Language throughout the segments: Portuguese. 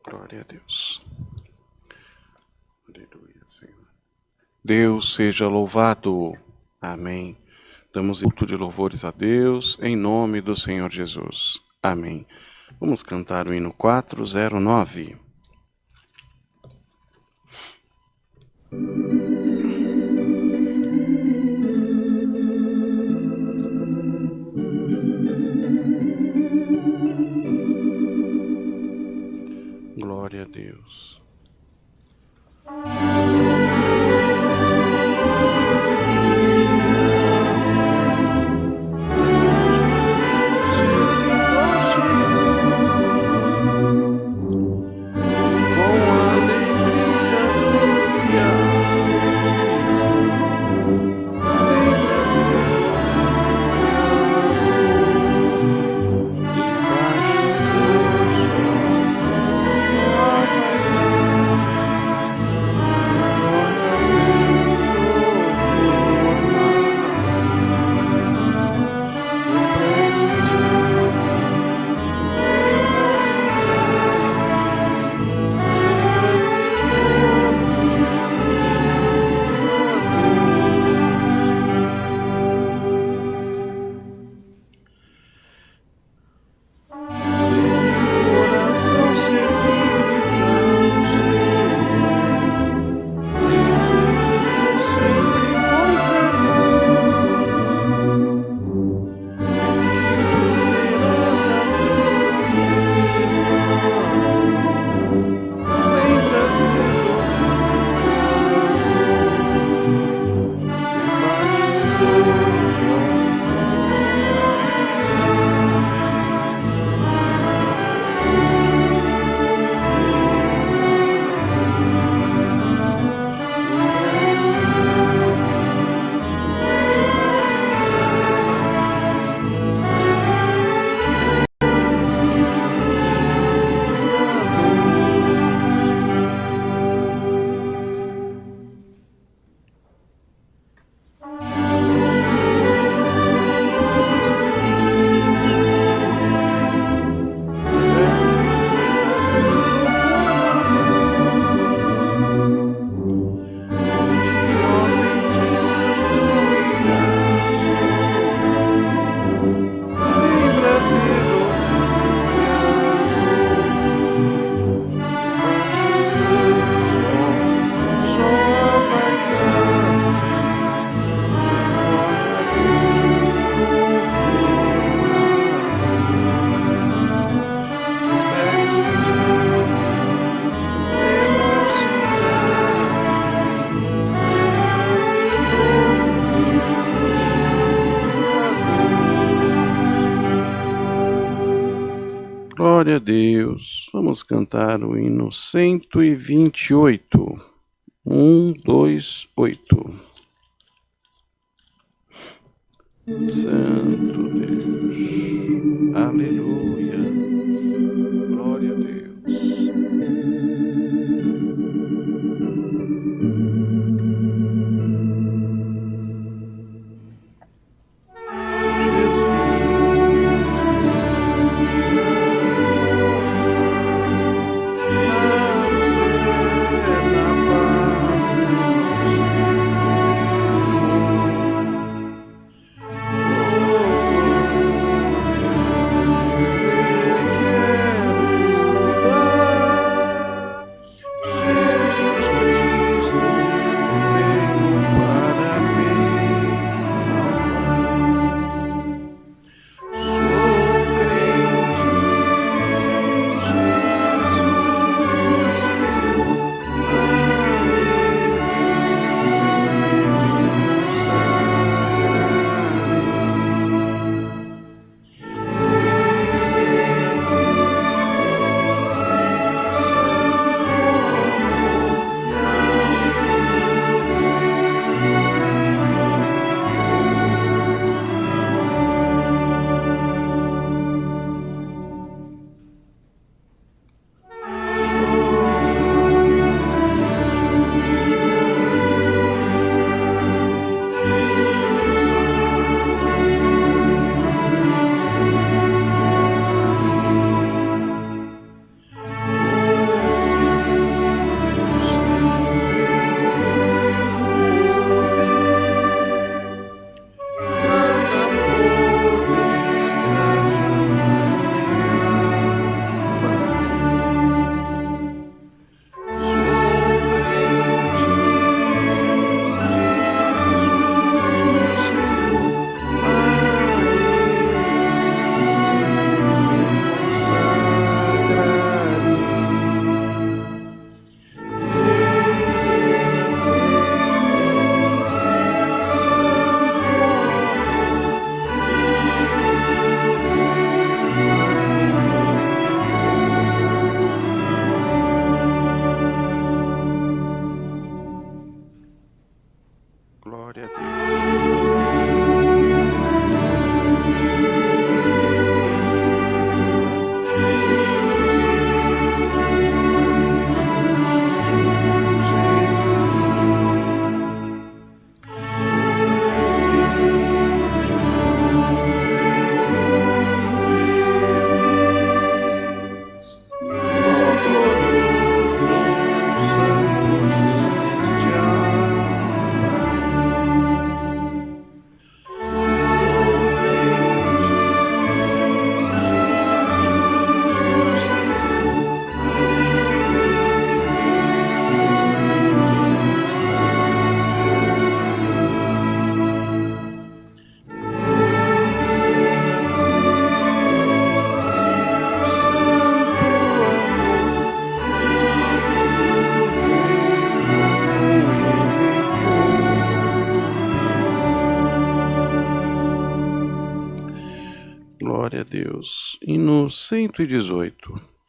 Glória a Deus. Aleluia, Senhor. Deus seja louvado. Amém. Damos culto de louvores a Deus, em nome do Senhor Jesus. Amém. Vamos cantar o hino 409. Glória a Deus. Glória a Deus. Vamos cantar o hino 128. 1, 2, 8. Santo Deus. Aleluia. Glória a Deus. Oh, Glória a Deus. Hino 118.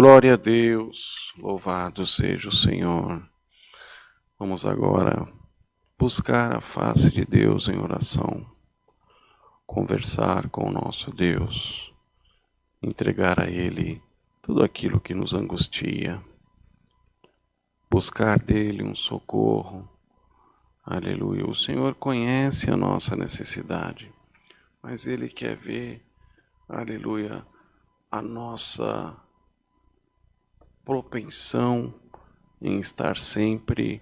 Glória a Deus, louvado seja o Senhor. Vamos agora buscar a face de Deus em oração, conversar com o nosso Deus, entregar a Ele tudo aquilo que nos angustia, buscar dele um socorro. Aleluia. O Senhor conhece a nossa necessidade, mas Ele quer ver, aleluia, a nossa propensão em estar sempre,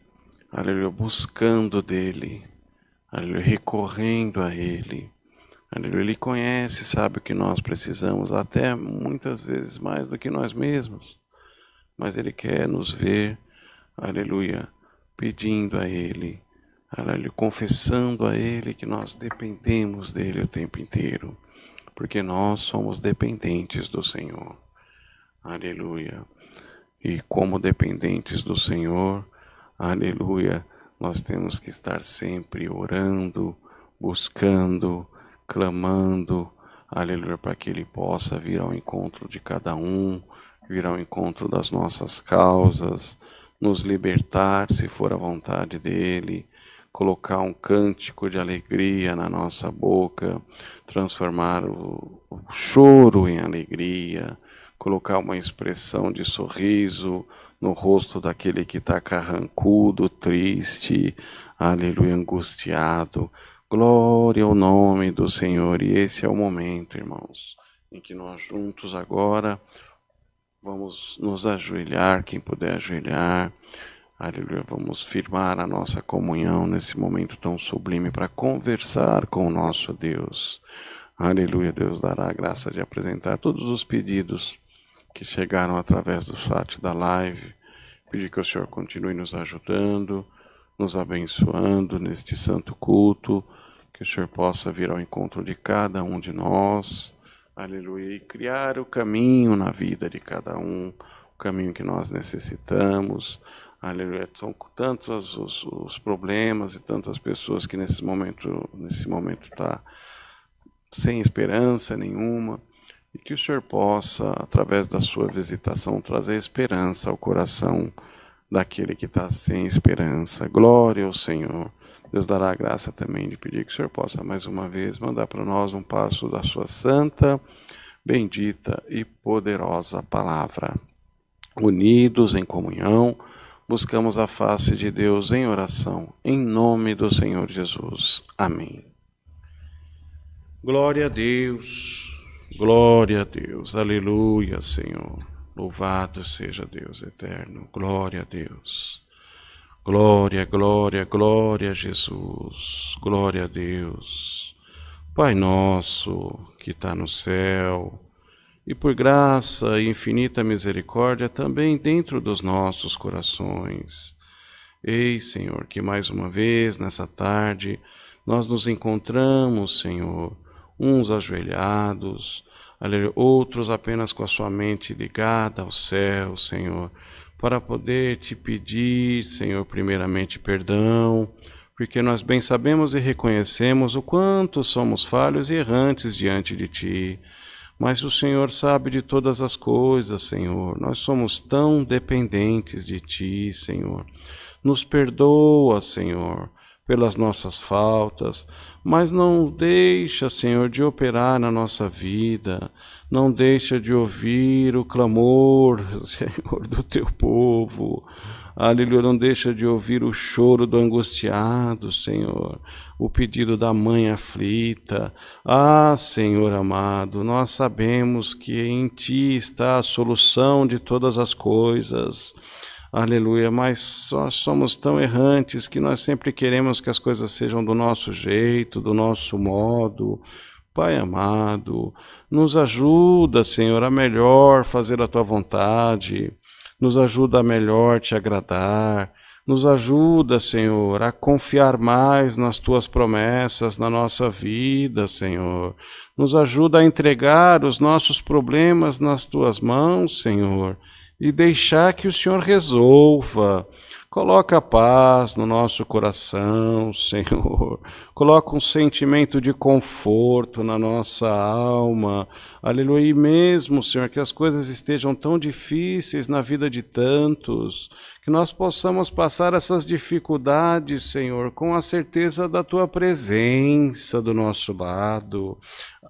aleluia, buscando dEle, aleluia, recorrendo a Ele. Aleluia. Ele conhece, sabe o que nós precisamos, até muitas vezes mais do que nós mesmos, mas Ele quer nos ver, aleluia, pedindo a Ele, aleluia, confessando a Ele que nós dependemos dEle o tempo inteiro, porque nós somos dependentes do Senhor, aleluia, e como dependentes do Senhor, aleluia, nós temos que estar sempre orando, buscando, clamando, aleluia, para que Ele possa vir ao encontro de cada um, vir ao encontro das nossas causas, nos libertar, se for a vontade dEle, colocar um cântico de alegria na nossa boca, transformar o choro em alegria, colocar uma expressão de sorriso no rosto daquele que está carrancudo, triste, aleluia, angustiado. Glória ao nome do Senhor. E esse é o momento, irmãos, em que nós juntos agora vamos nos ajoelhar, quem puder ajoelhar, aleluia, vamos firmar a nossa comunhão nesse momento tão sublime para conversar com o nosso Deus. Aleluia, Deus dará a graça de apresentar todos os pedidos que chegaram através do chat da live, pedir que o Senhor continue nos ajudando, nos abençoando neste santo culto, que o Senhor possa vir ao encontro de cada um de nós, aleluia, e criar o caminho na vida de cada um, o caminho que nós necessitamos, aleluia. São tantos os problemas e tantas pessoas que nesse momento está sem esperança nenhuma, e que o Senhor possa, através da sua visitação, trazer esperança ao coração daquele que está sem esperança. Glória ao Senhor. Deus dará a graça também de pedir que o Senhor possa mais uma vez mandar para nós um passo da sua santa, bendita e poderosa palavra. Unidos em comunhão, buscamos a face de Deus em oração, em nome do Senhor Jesus. Amém. Glória a Deus, aleluia, Senhor. Louvado seja Deus eterno, glória a Deus. Glória, glória, glória a Jesus, glória a Deus. Pai nosso que está no céu, e por graça e infinita misericórdia também dentro dos nossos corações. Eis, Senhor, que mais uma vez nessa tarde nós nos encontramos, Senhor, uns ajoelhados, outros apenas com a sua mente ligada ao céu, Senhor, para poder te pedir, Senhor, primeiramente perdão, porque nós bem sabemos e reconhecemos o quanto somos falhos e errantes diante de Ti. Mas o Senhor sabe de todas as coisas, Senhor. Nós somos tão dependentes de Ti, Senhor. Nos perdoa, Senhor, pelas nossas faltas, mas não deixa, Senhor, de operar na nossa vida, não deixa de ouvir o clamor, Senhor, do Teu povo, aleluia, não deixa de ouvir o choro do angustiado, Senhor, o pedido da mãe aflita. Ah, Senhor amado, nós sabemos que em Ti está a solução de todas as coisas, aleluia, mas nós somos tão errantes que nós sempre queremos que as coisas sejam do nosso jeito, do nosso modo. Pai amado, nos ajuda, Senhor, a melhor fazer a Tua vontade, nos ajuda a melhor Te agradar, nos ajuda, Senhor, a confiar mais nas Tuas promessas na nossa vida, Senhor. Nos ajuda a entregar os nossos problemas nas Tuas mãos, Senhor, e deixar que o Senhor resolva. Coloca a paz no nosso coração, Senhor. Coloca um sentimento de conforto na nossa alma. Aleluia. E mesmo, Senhor, que as coisas estejam tão difíceis na vida de tantos, que nós possamos passar essas dificuldades, Senhor, com a certeza da Tua presença do nosso lado.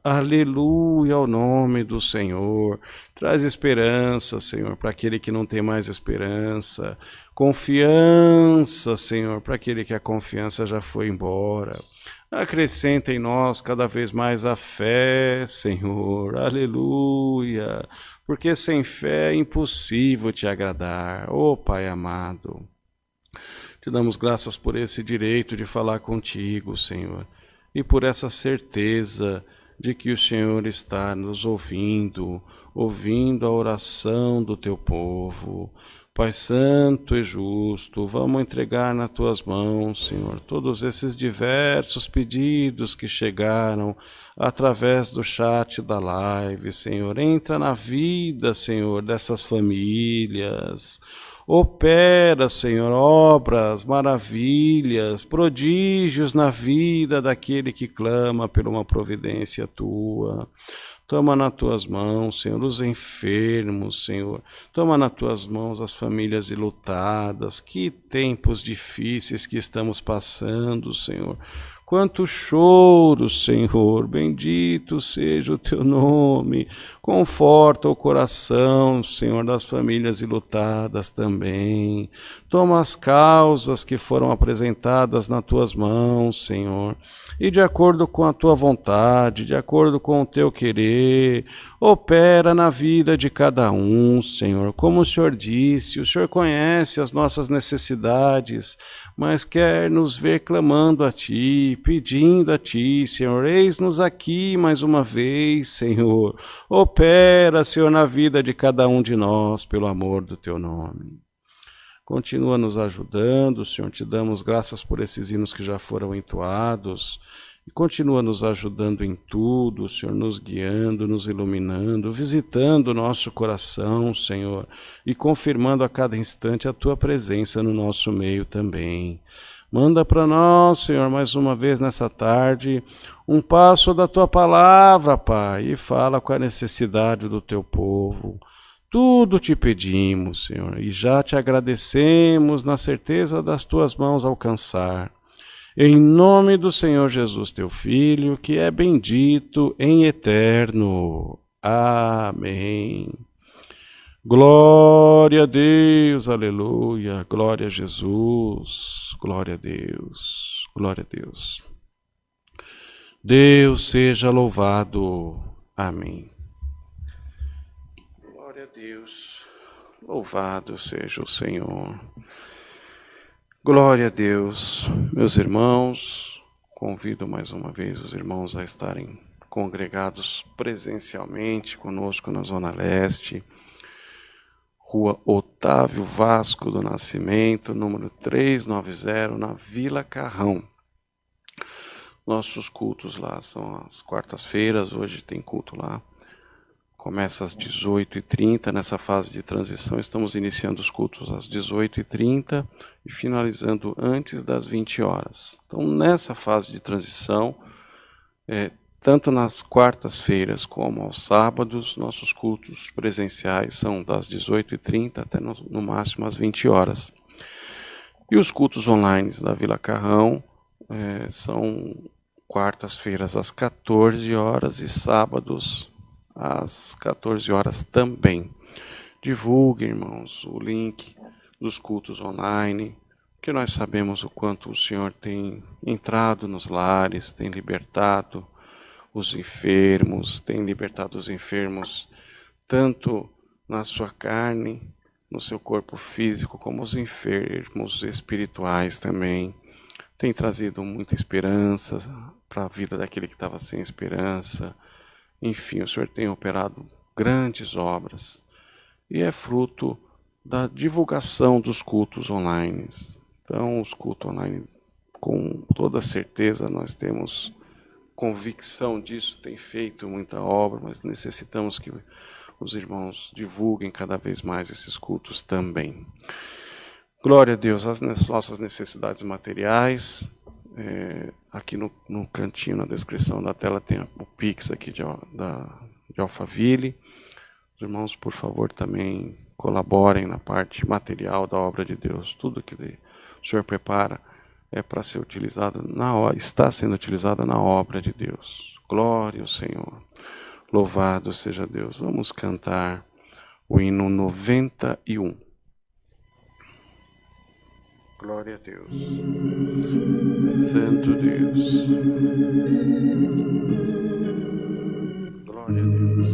Aleluia ao nome do Senhor. Traz esperança, Senhor, para aquele que não tem mais esperança. Confiança, Senhor, para aquele que a confiança já foi embora. Acrescenta em nós cada vez mais a fé, Senhor. Aleluia. Porque sem fé é impossível te agradar. Ó Pai amado, te damos graças por esse direito de falar contigo, Senhor, e por essa certeza de que o Senhor está nos ouvindo a oração do teu povo. Pai Santo e Justo, vamos entregar nas tuas mãos, Senhor, todos esses diversos pedidos que chegaram através do chat da live, Senhor. Entra na vida, Senhor, dessas famílias. Opera, Senhor, obras, maravilhas, prodígios na vida daquele que clama por uma providência tua. Toma nas tuas mãos, Senhor, os enfermos, Senhor. Toma nas tuas mãos as famílias enlutadas. Que tempos difíceis que estamos passando, Senhor. Quanto choro, Senhor, bendito seja o teu nome. Conforta o coração, Senhor, das famílias enlutadas também. Toma as causas que foram apresentadas nas tuas mãos, Senhor, e de acordo com a tua vontade, de acordo com o teu querer, opera na vida de cada um, Senhor. Como o Senhor disse, o Senhor conhece as nossas necessidades, mas quer nos ver clamando a Ti, pedindo a Ti, Senhor. Eis-nos aqui mais uma vez, Senhor. Opera, Senhor, na vida de cada um de nós, pelo amor do Teu nome. Continua nos ajudando, Senhor. Te damos graças por esses hinos que já foram entoados. E continua nos ajudando em tudo, Senhor, nos guiando, nos iluminando, visitando o nosso coração, Senhor, e confirmando a cada instante a Tua presença no nosso meio também. Manda para nós, Senhor, mais uma vez nessa tarde, um passo da Tua palavra, Pai, e fala com a necessidade do Teu povo. Tudo te pedimos, Senhor, e já te agradecemos na certeza das Tuas mãos alcançar. Em nome do Senhor Jesus, teu Filho, que é bendito em eterno. Amém. Glória a Deus, aleluia. Glória a Jesus, glória a Deus, glória a Deus. Deus seja louvado. Amém. Glória a Deus. Louvado seja o Senhor. Glória a Deus, meus irmãos, convido mais uma vez os irmãos a estarem congregados presencialmente conosco na Zona Leste, Rua Otávio Vasco do Nascimento, número 390, na Vila Carrão. Nossos cultos lá são às quartas-feiras, hoje tem culto lá. Começa às 18h30, nessa fase de transição estamos iniciando os cultos às 18h30 e finalizando antes das 20 horas. Então, nessa fase de transição, tanto nas quartas-feiras como aos sábados, nossos cultos presenciais são das 18h30 até no máximo às 20 horas. E os cultos online da Vila Carrão são quartas-feiras às 14 horas e sábados às 14 horas também. Divulgue, irmãos, o link dos cultos online, que nós sabemos o quanto o Senhor tem entrado nos lares, tem libertado os enfermos, tanto na sua carne, no seu corpo físico, como os enfermos espirituais também. Tem trazido muita esperança para a vida daquele que estava sem esperança. Enfim, o Senhor tem operado grandes obras e é fruto da divulgação dos cultos online. Então, os cultos online, com toda certeza, nós temos convicção disso, tem feito muita obra, mas necessitamos que os irmãos divulguem cada vez mais esses cultos também. Glória a Deus, as nossas necessidades materiais. Aqui no cantinho, na descrição da tela, tem o Pix aqui de Alphaville. Os irmãos, por favor, também colaborem na parte material da obra de Deus. Tudo que o Senhor prepara é para ser utilizado está sendo utilizado na obra de Deus. Glória ao Senhor. Louvado seja Deus. Vamos cantar o hino 91. Glória a Deus. Santo Deus. Glória a Deus.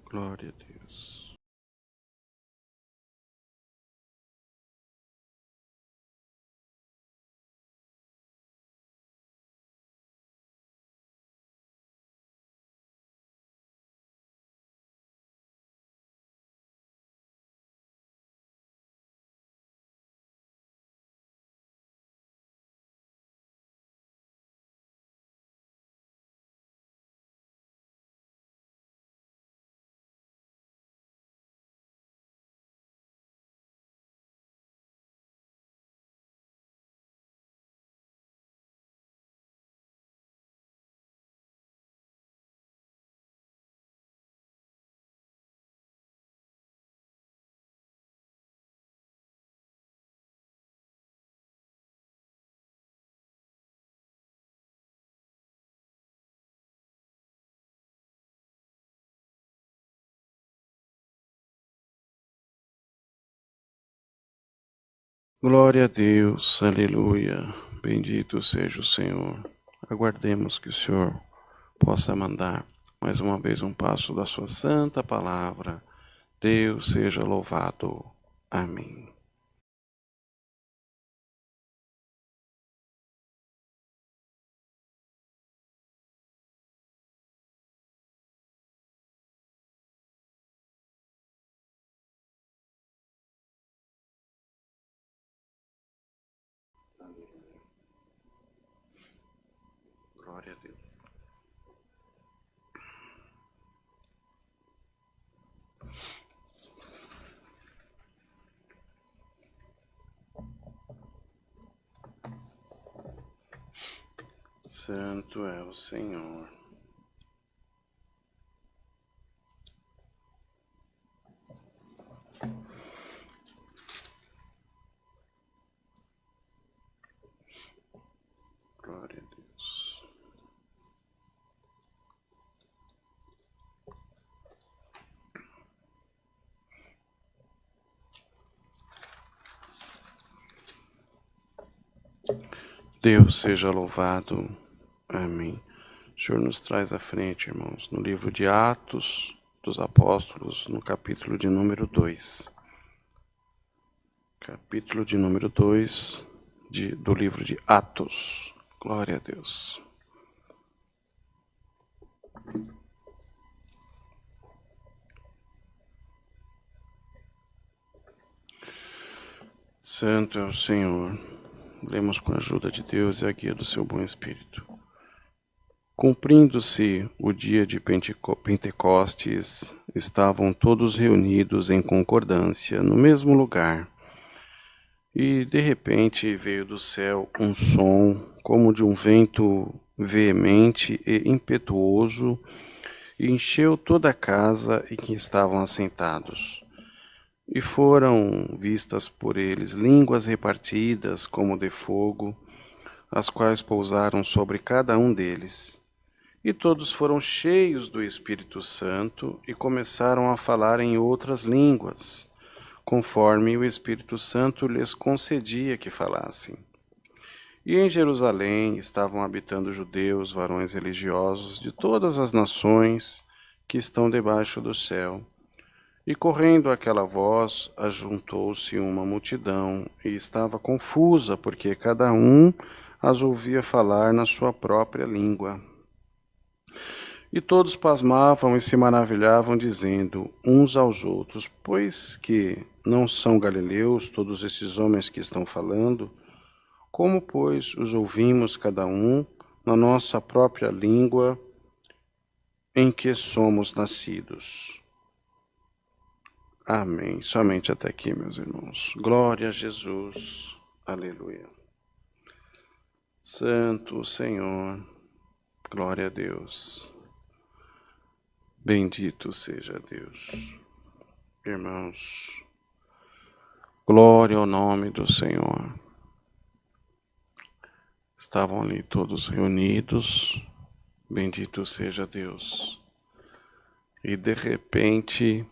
Glória a Deus. Glória a Deus. Glória a Deus, aleluia, bendito seja o Senhor. Aguardemos que o Senhor possa mandar mais uma vez um passo da sua santa palavra. Deus seja louvado. Amém. Glória a Deus. Santo é o Senhor. Glória a Deus. Deus seja louvado. Amém. O Senhor nos traz à frente, irmãos, no livro de Atos dos Apóstolos, no capítulo de número 2. Capítulo de número 2 do livro de Atos. Glória a Deus. Santo é o Senhor. Lemos com a ajuda de Deus e a guia do seu bom Espírito. Cumprindo-se o dia de Pentecostes, estavam todos reunidos em concordância no mesmo lugar. E, de repente, veio do céu um som como de um vento veemente e impetuoso e encheu toda a casa em que estavam assentados. E foram vistas por eles línguas repartidas como de fogo, as quais pousaram sobre cada um deles. E todos foram cheios do Espírito Santo e começaram a falar em outras línguas, conforme o Espírito Santo lhes concedia que falassem. E em Jerusalém estavam habitando judeus, varões religiosos de todas as nações que estão debaixo do céu. E correndo aquela voz, ajuntou-se uma multidão, e estava confusa, porque cada um as ouvia falar na sua própria língua. E todos pasmavam e se maravilhavam, dizendo uns aos outros: pois que não são galileus todos esses homens que estão falando? Como, pois, os ouvimos cada um na nossa própria língua em que somos nascidos? Amém. Somente até aqui, meus irmãos. Glória a Jesus. Aleluia. Santo Senhor. Glória a Deus. Bendito seja Deus. Irmãos, glória ao nome do Senhor. Estavam ali todos reunidos. Bendito seja Deus. E de repente,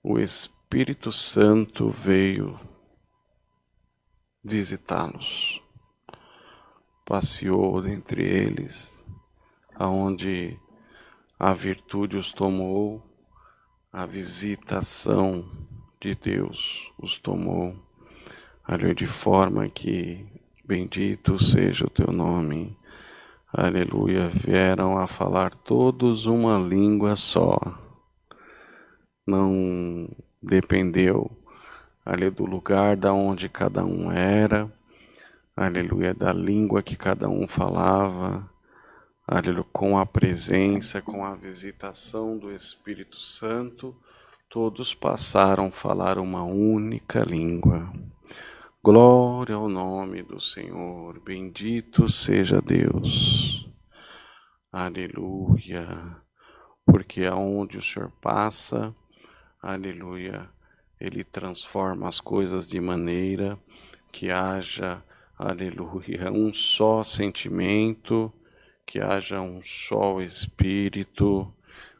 o Espírito Santo veio visitá-los. Passeou dentre eles, aonde a virtude os tomou, a visitação de Deus os tomou, ali de forma que bendito seja o teu nome. Aleluia, vieram a falar todos uma língua só. Não dependeu ali do lugar da onde cada um era, aleluia, da língua que cada um falava, aleluia, com a presença, com a visitação do Espírito Santo, todos passaram a falar uma única língua. Glória ao nome do Senhor, bendito seja Deus. Aleluia, porque aonde o Senhor passa, aleluia, Ele transforma as coisas de maneira que haja, aleluia, um só sentimento, que haja um só Espírito,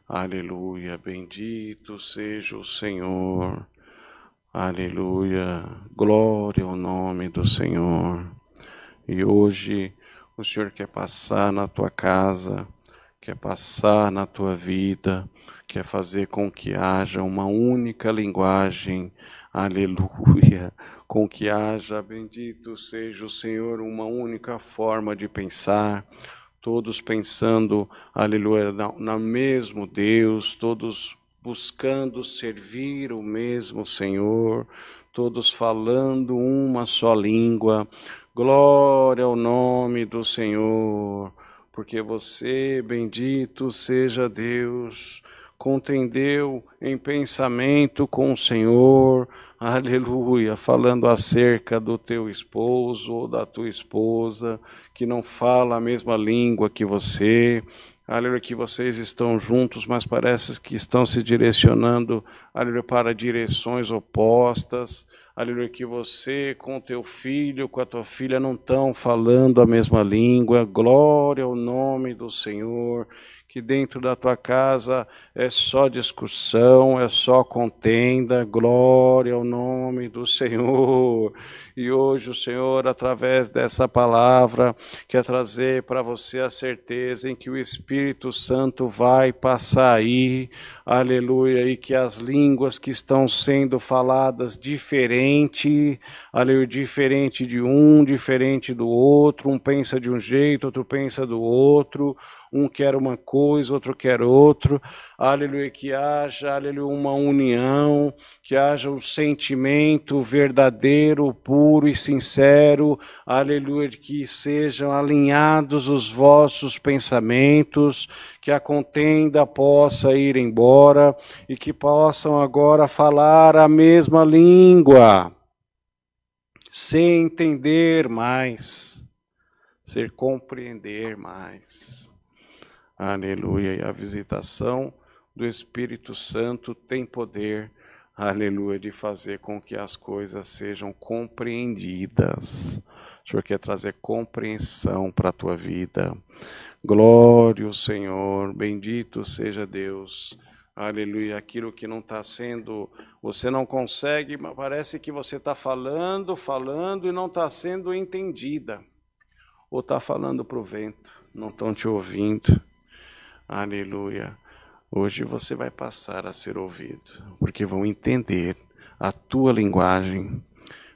aleluia, bendito seja o Senhor, aleluia, glória ao nome do Senhor. E hoje o Senhor quer passar na tua casa, quer passar na tua vida, quer fazer com que haja uma única linguagem, aleluia, com que haja, bendito seja o Senhor, uma única forma de pensar, todos pensando, aleluia, no mesmo Deus, todos buscando servir o mesmo Senhor, todos falando uma só língua. Glória ao nome do Senhor, porque você, bendito seja Deus, contendeu em pensamento com o Senhor, aleluia, falando acerca do teu esposo ou da tua esposa, que não fala a mesma língua que você, aleluia, que vocês estão juntos, mas parece que estão se direcionando, aleluia, para direções opostas, aleluia, que você com o teu filho, com a tua filha não estão falando a mesma língua, glória ao nome do Senhor, que dentro da tua casa é só discussão, é só contenda, glória ao nome do Senhor. E hoje o Senhor, através dessa palavra, quer trazer para você a certeza em que o Espírito Santo vai passar aí, aleluia, e que as línguas que estão sendo faladas diferente, aleluia, diferente de um, diferente do outro, um pensa de um jeito, outro pensa do outro, um quer uma coisa, outro quer outro, aleluia, que haja, aleluia, uma união, que haja um sentimento verdadeiro, puro e sincero, aleluia, que sejam alinhados os vossos pensamentos, que a contenda possa ir embora e que possam agora falar a mesma língua, sem entender mais, sem compreender mais. Aleluia, e a visitação do Espírito Santo tem poder, aleluia, de fazer com que as coisas sejam compreendidas. O Senhor quer trazer compreensão para a tua vida. Glória ao Senhor, bendito seja Deus. Aleluia, aquilo que não está sendo, você não consegue, mas parece que você está falando e não está sendo entendida. Ou está falando para o vento, não estão te ouvindo. Aleluia. Hoje você vai passar a ser ouvido, porque vão entender a tua linguagem.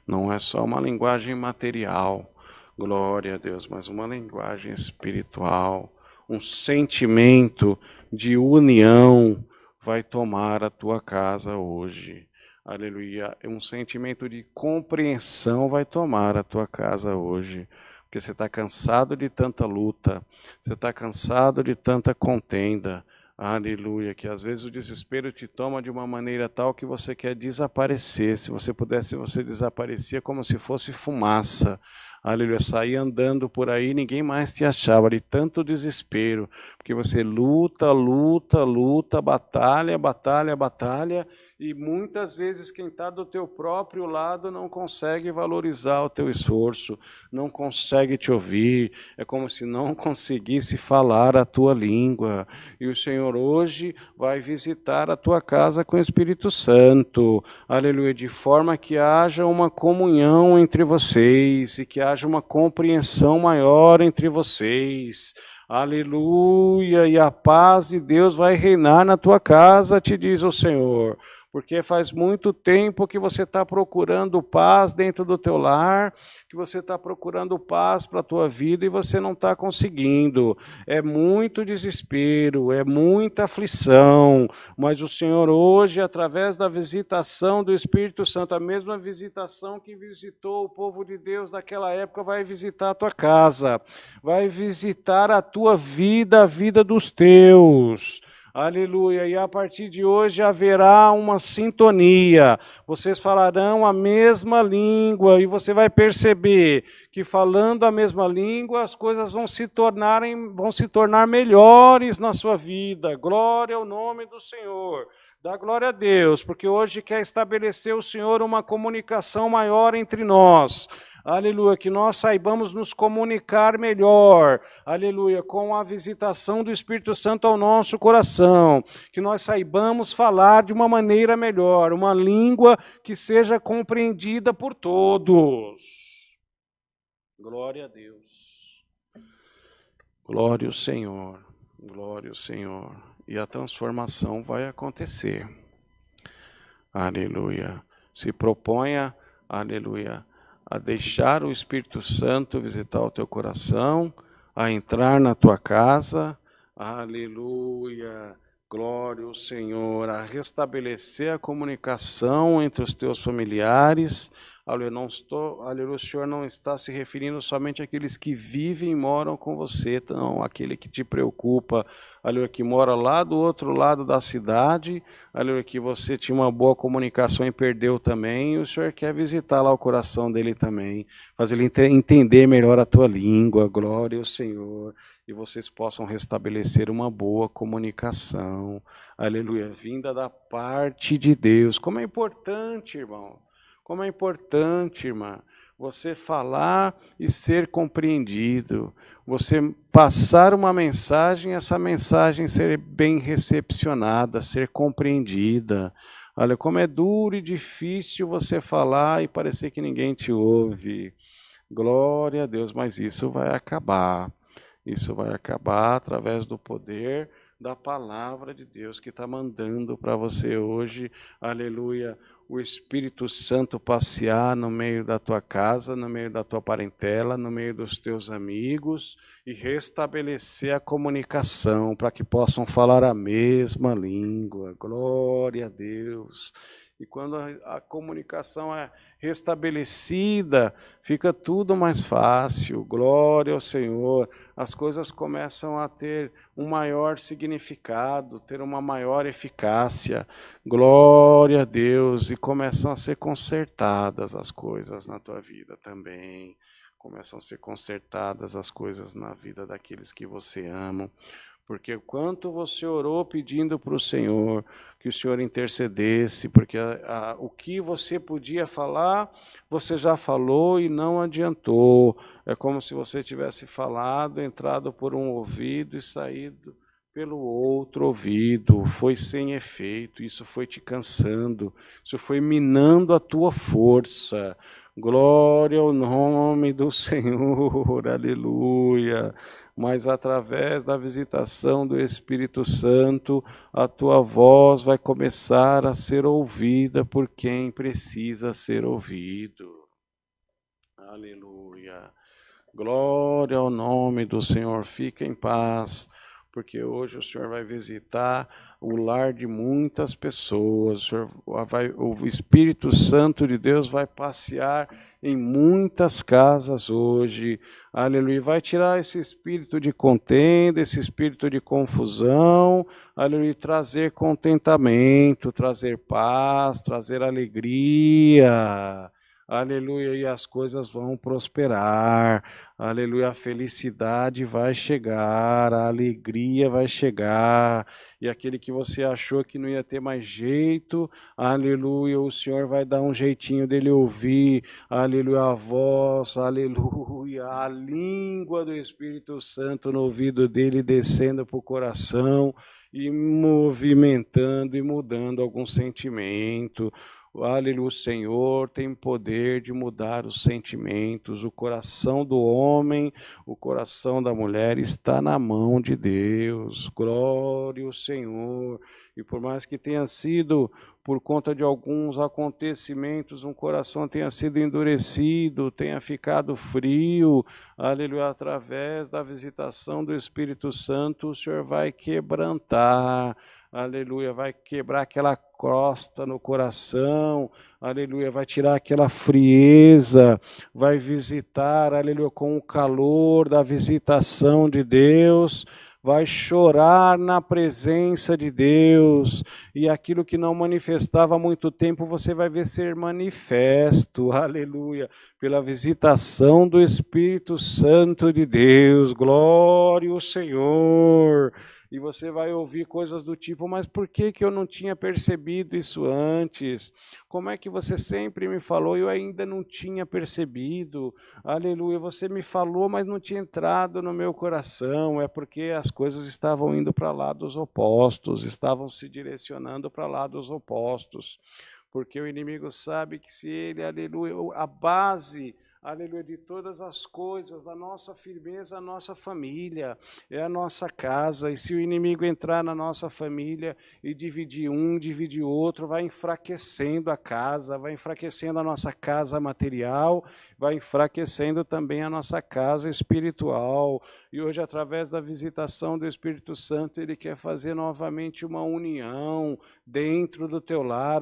Não é só uma linguagem material, glória a Deus, mas uma linguagem espiritual, um sentimento de união vai tomar a tua casa hoje. Aleluia. Um sentimento de compreensão vai tomar a tua casa hoje. Porque você está cansado de tanta luta, você está cansado de tanta contenda, aleluia, que às vezes o desespero te toma de uma maneira tal que você quer desaparecer. Se você pudesse, você desaparecia como se fosse fumaça, aleluia, saía andando por aí, ninguém mais te achava, de tanto desespero, porque você luta, batalha, e muitas vezes quem está do teu próprio lado não consegue valorizar o teu esforço, não consegue te ouvir, é como se não conseguisse falar a tua língua. E o Senhor hoje vai visitar a tua casa com o Espírito Santo, aleluia, de forma que haja uma comunhão entre vocês e que haja uma compreensão maior entre vocês. Aleluia, e a paz de Deus vai reinar na tua casa, te diz o Senhor. Porque faz muito tempo que você está procurando paz dentro do teu lar, que você está procurando paz para a tua vida e você não está conseguindo. É muito desespero, é muita aflição, mas o Senhor hoje, através da visitação do Espírito Santo, a mesma visitação que visitou o povo de Deus naquela época, vai visitar a tua casa, vai visitar a tua vida, a vida dos teus. Aleluia, e a partir de hoje haverá uma sintonia, vocês falarão a mesma língua e você vai perceber que falando a mesma língua as coisas vão se tornar melhores na sua vida. Glória ao nome do Senhor. Dá glória a Deus, porque hoje quer estabelecer o Senhor uma comunicação maior entre nós. Aleluia, que nós saibamos nos comunicar melhor, aleluia, com a visitação do Espírito Santo ao nosso coração, que nós saibamos falar de uma maneira melhor, uma língua que seja compreendida por todos. Glória a Deus. Glória ao Senhor, glória ao Senhor. E a transformação vai acontecer. Aleluia. Se proponha, aleluia, a deixar o Espírito Santo visitar o teu coração, a entrar na tua casa, aleluia, glória ao Senhor, a restabelecer a comunicação entre os teus familiares. Aleluia, o Senhor não está se referindo somente àqueles que vivem e moram com você, não, aquele que te preocupa, aleluia, que mora lá do outro lado da cidade, aleluia, que você tinha uma boa comunicação e perdeu também, e o Senhor quer visitar lá o coração dele também, fazer ele entender melhor a tua língua, glória ao Senhor. e vocês possam restabelecer uma boa comunicação, aleluia, vinda da parte de Deus. Como é importante, irmão, como é importante, irmã, você falar e ser compreendido, você passar uma mensagem, essa mensagem ser bem recepcionada, ser compreendida. Olha, como é duro e difícil você falar e parecer que ninguém te ouve. Glória a Deus, mas isso vai acabar. Isso vai acabar através do poder da palavra de Deus que está mandando para você hoje, aleluia, o Espírito Santo passear no meio da tua casa, no meio da tua parentela, no meio dos teus amigos e restabelecer a comunicação para que possam falar a mesma língua. Glória a Deus. E quando a comunicação é restabelecida, fica tudo mais fácil. Glória ao Senhor. As coisas começam a ter um maior significado, ter uma maior eficácia. Glória a Deus. E começam a ser consertadas as coisas na tua vida também. Começam a ser consertadas as coisas na vida daqueles que você ama. Porque o quanto você orou pedindo para o Senhor que o Senhor intercedesse, porque o que você podia falar, você já falou e não adiantou. É como se você tivesse falado, entrado por um ouvido e saído pelo outro ouvido. Foi sem efeito, isso foi te cansando, isso foi minando a tua força. Glória ao nome do Senhor, aleluia. Mas através da visitação do Espírito Santo, a tua voz vai começar a ser ouvida por quem precisa ser ouvido. Aleluia. Glória ao nome do Senhor. Fica em paz, porque hoje o Senhor vai visitar o lar de muitas pessoas. O Espírito Santo de Deus vai passear em muitas casas hoje, aleluia, vai tirar esse espírito de contenda, esse espírito de confusão, aleluia, trazer contentamento, trazer paz, trazer alegria, aleluia, e as coisas vão prosperar, aleluia, a felicidade vai chegar, a alegria vai chegar, e aquele que você achou que não ia ter mais jeito, aleluia, o Senhor vai dar um jeitinho dele ouvir, aleluia, a voz, aleluia, a língua do Espírito Santo no ouvido dele descendo para o coração e movimentando e mudando algum sentimento. Aleluia, o Senhor tem poder de mudar os sentimentos, o coração do homem, o coração da mulher está na mão de Deus. Glória ao Senhor. E por mais que tenha sido, por conta de alguns acontecimentos, um coração tenha sido endurecido, tenha ficado frio, aleluia, através da visitação do Espírito Santo, o Senhor vai quebrantar, aleluia, vai quebrar aquela crosta no coração, aleluia, vai tirar aquela frieza, vai visitar, aleluia, com o calor da visitação de Deus, vai chorar na presença de Deus, e aquilo que não manifestava há muito tempo, você vai ver ser manifesto, aleluia, pela visitação do Espírito Santo de Deus. Glória ao Senhor. E você vai ouvir coisas do tipo, mas por que eu não tinha percebido isso antes? Como é que você sempre me falou e eu ainda não tinha percebido? Aleluia, você me falou, mas não tinha entrado no meu coração. É porque as coisas estavam indo para lados opostos, estavam se direcionando para lados opostos. Porque o inimigo sabe que se ele, aleluia, a base, aleluia, de todas as coisas, da nossa firmeza, a nossa família, é a nossa casa, e se o inimigo entrar na nossa família e dividir um, dividir outro, vai enfraquecendo a casa, vai enfraquecendo a nossa casa material, vai enfraquecendo também a nossa casa espiritual, e hoje através da visitação do Espírito Santo, ele quer fazer novamente uma união dentro do teu lar,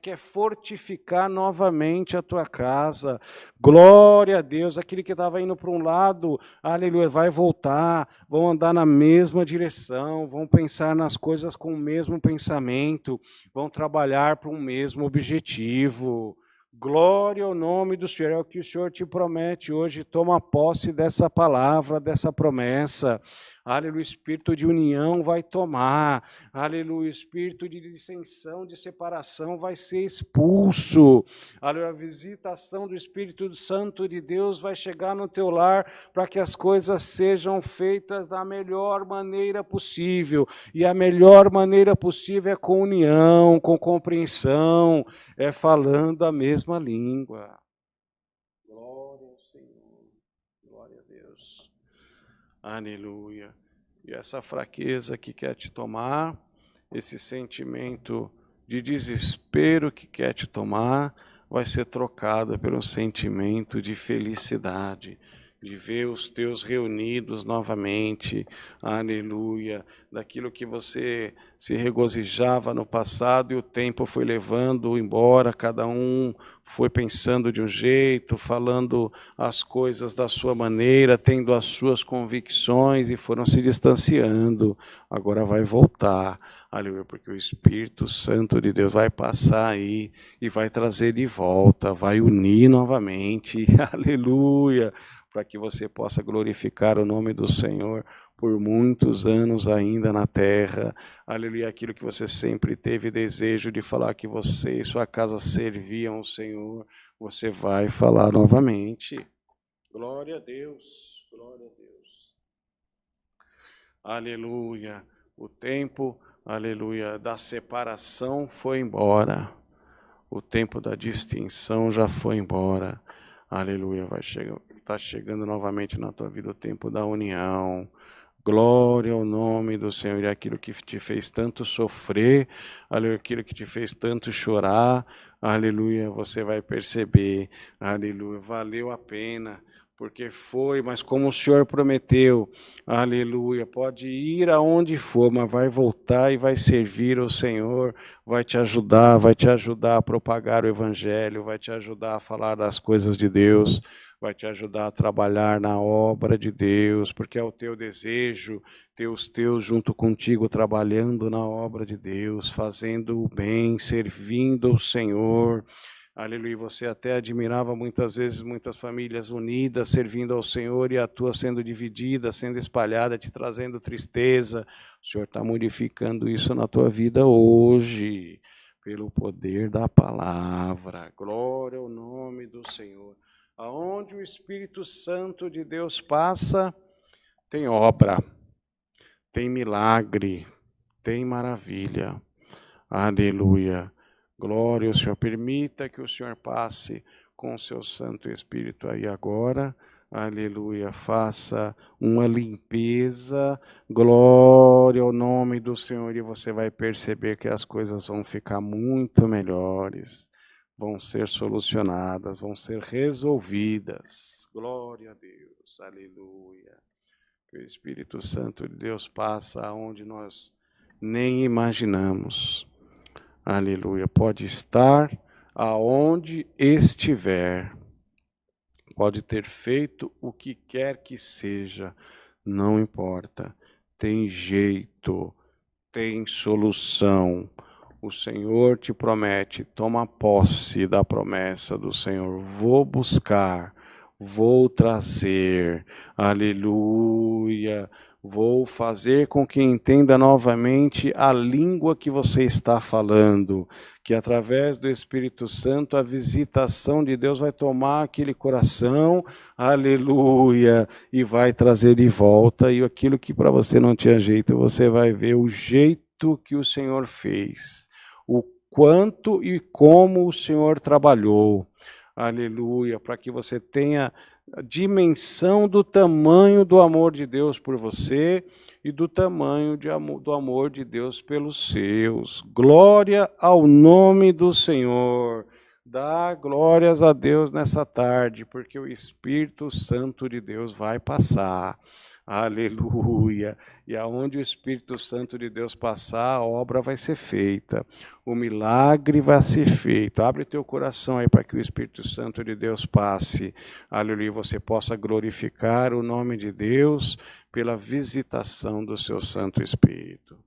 quer fortificar novamente a tua casa. Glória a Deus, aquele que estava indo para um lado, aleluia, vai voltar, vão andar na mesma direção, vão pensar nas coisas com o mesmo pensamento, vão trabalhar para um mesmo objetivo. Glória ao nome do Senhor, é o que o Senhor te promete hoje, toma posse dessa palavra, dessa promessa. Aleluia, o espírito de união vai tomar, aleluia, o espírito de dissensão, de separação vai ser expulso, aleluia, a visitação do Espírito Santo de Deus vai chegar no teu lar para que as coisas sejam feitas da melhor maneira possível, e a melhor maneira possível é com união, com compreensão, é falando a mesma língua. Glória ao Senhor, glória a Deus. Aleluia. E essa fraqueza que quer te tomar, esse sentimento de desespero que quer te tomar, vai ser trocado pelo sentimento de felicidade, de ver os teus reunidos novamente, aleluia, daquilo que você se regozijava no passado e o tempo foi levando embora, cada um foi pensando de um jeito, falando as coisas da sua maneira, tendo as suas convicções e foram se distanciando. Agora vai voltar, aleluia, porque o Espírito Santo de Deus vai passar aí e vai trazer de volta, vai unir novamente, aleluia, para que você possa glorificar o nome do Senhor por muitos anos ainda na terra. Aleluia, aquilo que você sempre teve desejo de falar que você e sua casa serviam ao Senhor, você vai falar novamente. Glória a Deus, glória a Deus. Aleluia, o tempo, aleluia, da separação foi embora. O tempo da distinção já foi embora. Aleluia, está chegando novamente na tua vida o tempo da união. Glória ao nome do Senhor. E aquilo que te fez tanto sofrer, aleluia, aquilo que te fez tanto chorar, aleluia, você vai perceber, aleluia, valeu a pena, porque foi, mas como o Senhor prometeu, aleluia, pode ir aonde for, mas vai voltar e vai servir ao Senhor, vai te ajudar a propagar o Evangelho, vai te ajudar a falar das coisas de Deus, vai te ajudar a trabalhar na obra de Deus, porque é o teu desejo ter os teus junto contigo, trabalhando na obra de Deus, fazendo o bem, servindo ao Senhor. Aleluia, você até admirava muitas vezes muitas famílias unidas, servindo ao Senhor, e a tua sendo dividida, sendo espalhada, te trazendo tristeza. O Senhor está modificando isso na tua vida hoje, pelo poder da palavra. Glória ao nome do Senhor. Aonde o Espírito Santo de Deus passa, tem obra, tem milagre, tem maravilha. Aleluia. Glória ao Senhor. Permita que o Senhor passe com o seu Santo Espírito aí agora. Aleluia. Faça uma limpeza. Glória ao nome do Senhor. E você vai perceber que as coisas vão ficar muito melhores. Vão ser solucionadas, vão ser resolvidas. Glória a Deus. Aleluia. Que o Espírito Santo de Deus passa aonde nós nem imaginamos. Aleluia, pode estar aonde estiver, pode ter feito o que quer que seja, não importa, tem jeito, tem solução. O Senhor te promete, toma posse da promessa do Senhor, vou buscar, vou trazer, aleluia. Vou fazer com que entenda novamente a língua que você está falando, que através do Espírito Santo a visitação de Deus vai tomar aquele coração, aleluia, e vai trazer de volta, e aquilo que para você não tinha jeito, você vai ver o jeito que o Senhor fez, o quanto e como o Senhor trabalhou, aleluia, para que você tenha a dimensão do tamanho do amor de Deus por você e do tamanho do amor de Deus pelos seus. Glória ao nome do Senhor. Dá glórias a Deus nessa tarde, porque o Espírito Santo de Deus vai passar. Aleluia. E aonde o Espírito Santo de Deus passar, a obra vai ser feita. O milagre vai ser feito. Abre teu coração aí para que o Espírito Santo de Deus passe. Aleluia. Você possa glorificar o nome de Deus pela visitação do seu Santo Espírito.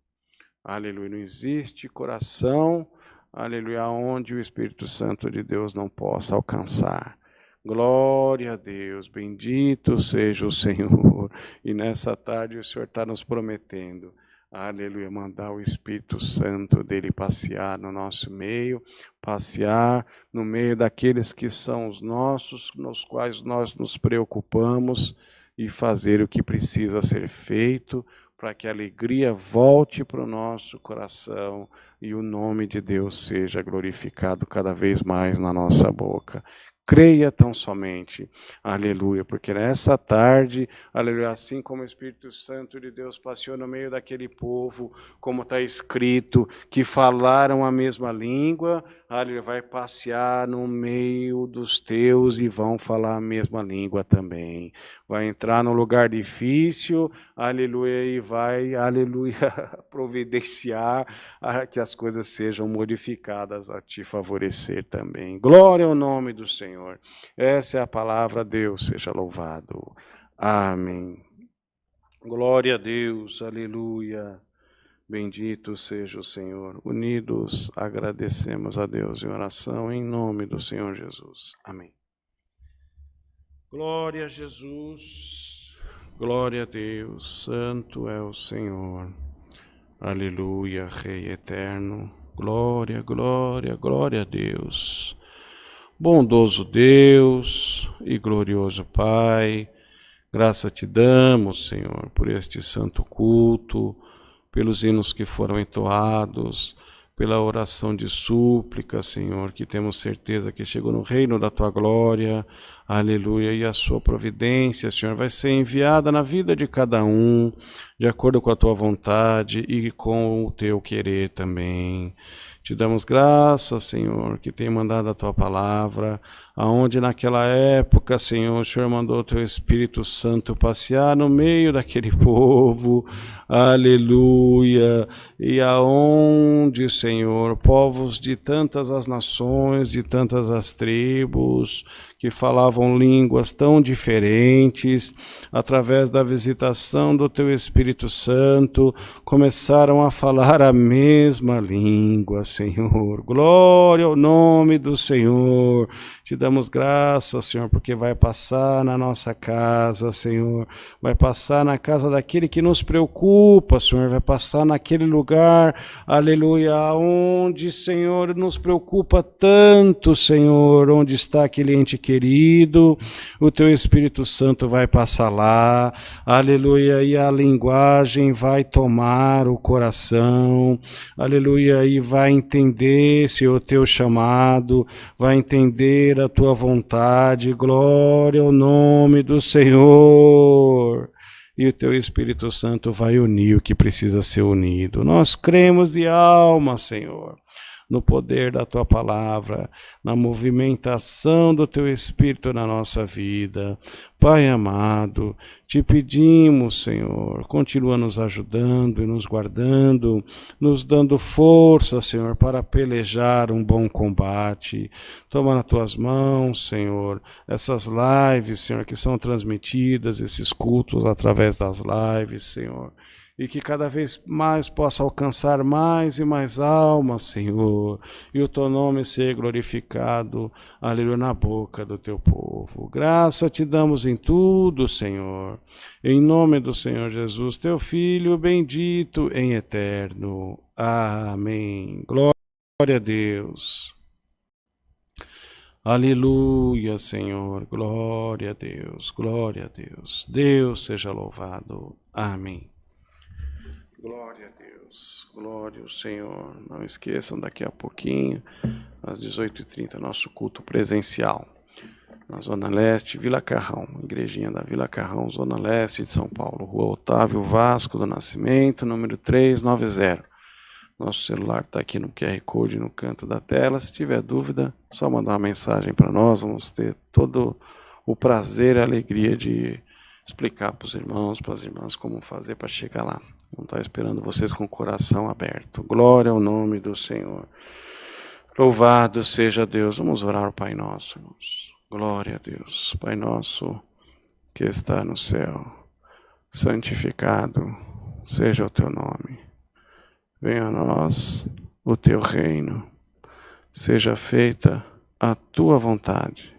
Aleluia. Não existe coração, aleluia, onde o Espírito Santo de Deus não possa alcançar. Glória a Deus, bendito seja o Senhor. E nessa tarde o Senhor está nos prometendo, aleluia, mandar o Espírito Santo dele passear no nosso meio, passear no meio daqueles que são os nossos, nos quais nós nos preocupamos, e fazer o que precisa ser feito para que a alegria volte para o nosso coração e o nome de Deus seja glorificado cada vez mais na nossa boca. Creia tão somente, aleluia, porque nessa tarde, aleluia, assim como o Espírito Santo de Deus passeou no meio daquele povo, como está escrito, que falaram a mesma língua, aleluia, vai passear no meio dos teus e vão falar a mesma língua também. Vai entrar num lugar difícil, aleluia, e vai, aleluia, providenciar que as coisas sejam modificadas a te favorecer também. Glória ao nome do Senhor. Essa é a palavra, Deus seja louvado. Amém. Glória a Deus, aleluia. Bendito seja o Senhor. Unidos, agradecemos a Deus em oração, em nome do Senhor Jesus. Amém. Glória a Jesus, glória a Deus, santo é o Senhor. Aleluia, Rei eterno. Glória, glória, glória a Deus. Bondoso Deus e glorioso Pai, graça te damos, Senhor, por este santo culto, pelos hinos que foram entoados, pela oração de súplica, Senhor, que temos certeza que chegou no reino da Tua glória, aleluia, e a Sua providência, Senhor, vai ser enviada na vida de cada um, de acordo com a Tua vontade e com o Teu querer também. Te damos graças, Senhor, que tem mandado a Tua palavra, aonde naquela época, Senhor, o Senhor mandou o Teu Espírito Santo passear no meio daquele povo, aleluia, e aonde, Senhor, povos de tantas as nações, de tantas as tribos, que falavam línguas tão diferentes, através da visitação do Teu Espírito Santo, começaram a falar a mesma língua, Senhor. Glória ao nome do Senhor. Te damos graças, Senhor, porque vai passar na nossa casa, Senhor. Vai passar na casa daquele que nos preocupa, Senhor. Vai passar naquele lugar, aleluia, onde, Senhor, nos preocupa tanto, Senhor, onde está aquele ente querido. O Teu Espírito Santo vai passar lá, aleluia, e a linguagem vai tomar o coração, aleluia, e vai entender, Senhor, o Teu chamado, vai entender a Tua vontade. Glória ao nome do Senhor. E o Teu Espírito Santo vai unir o que precisa ser unido. Nós cremos de alma, Senhor, no poder da Tua palavra, na movimentação do Teu Espírito na nossa vida. Pai amado, te pedimos, Senhor, continua nos ajudando e nos guardando, nos dando força, Senhor, para pelejar um bom combate. Toma nas Tuas mãos, Senhor, essas lives, Senhor, que são transmitidas, esses cultos através das lives, Senhor, e que cada vez mais possa alcançar mais e mais almas, Senhor, e o Teu nome ser glorificado, aleluia, na boca do Teu povo. Graça te damos em tudo, Senhor, em nome do Senhor Jesus, Teu Filho, bendito em eterno. Amém. Glória a Deus. Aleluia, Senhor, glória a Deus, glória a Deus. Deus seja louvado. Amém. Glória a Deus, glória ao Senhor. Não esqueçam, daqui a pouquinho, às 18h30, nosso culto presencial. Na Zona Leste, Vila Carrão, igrejinha da Vila Carrão, Zona Leste de São Paulo, Rua Otávio Vasco do Nascimento, número 390. Nosso celular está aqui no QR Code no canto da tela. Se tiver dúvida, só mandar uma mensagem para nós. Vamos ter todo o prazer e a alegria de explicar para os irmãos, para as irmãs, como fazer para chegar lá. Vamos estar esperando vocês com o coração aberto. Glória ao nome do Senhor. Louvado seja Deus. Vamos orar ao Pai Nosso, irmãos. Glória a Deus. Pai Nosso que está no céu, santificado seja o Teu nome. Venha a nós o Teu reino. Seja feita a tua vontade,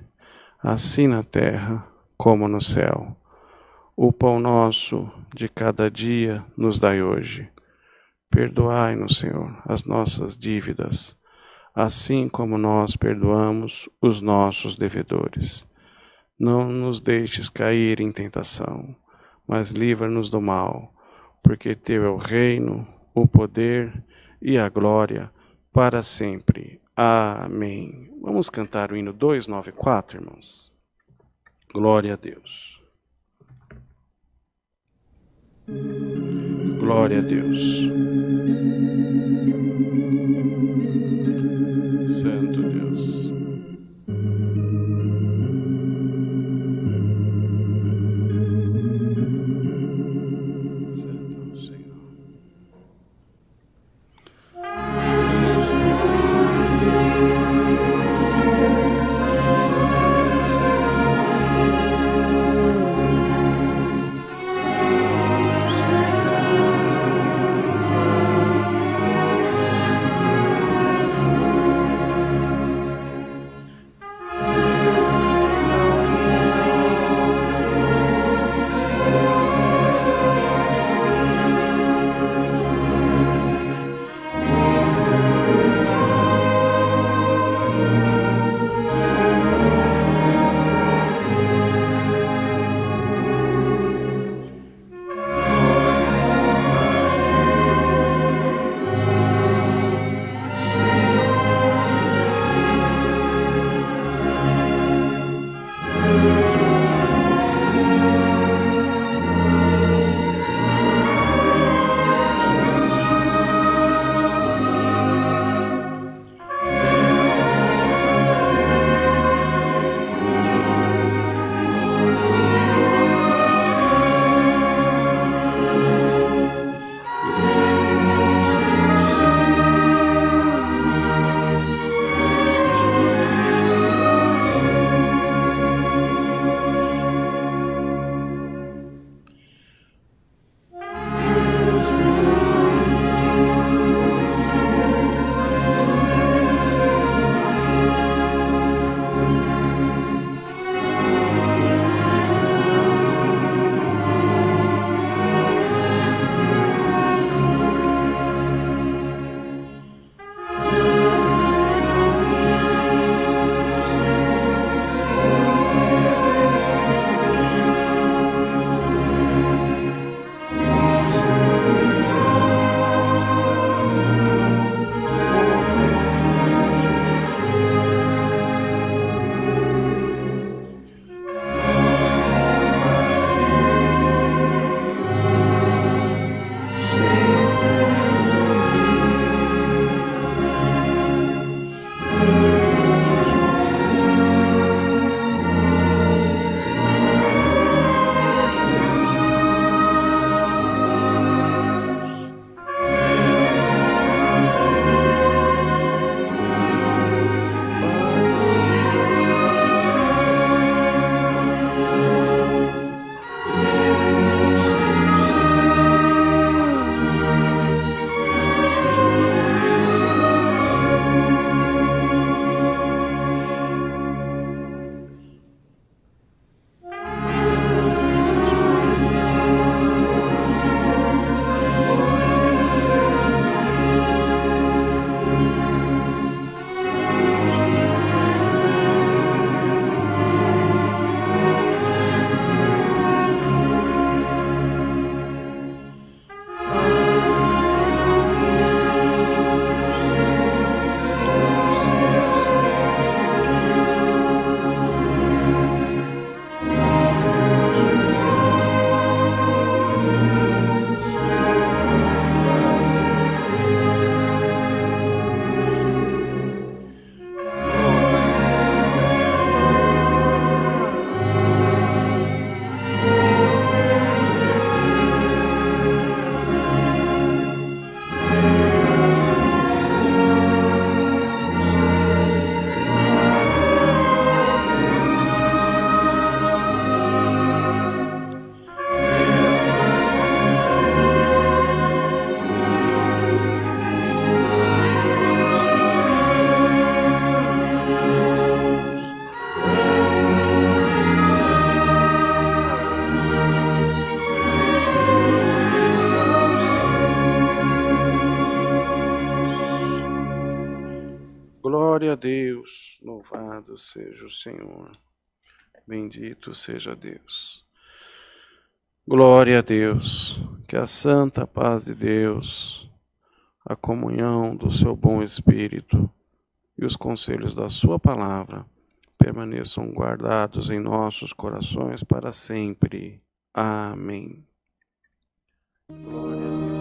assim na terra como no céu. O pão nosso de cada dia nos dai hoje. Perdoai-nos, Senhor, as nossas dívidas, assim como nós perdoamos os nossos devedores. Não nos deixes cair em tentação, mas livra-nos do mal, porque teu é o reino, o poder e a glória para sempre. Amém. Vamos cantar o hino 294, irmãos. Glória a Deus. Glória a Deus. Santo Deus. Santo Senhor. Glória a Deus, louvado seja o Senhor, bendito seja Deus. Glória a Deus, que a santa paz de Deus, a comunhão do seu bom Espírito e os conselhos da sua palavra permaneçam guardados em nossos corações para sempre. Amém. Glória a Deus.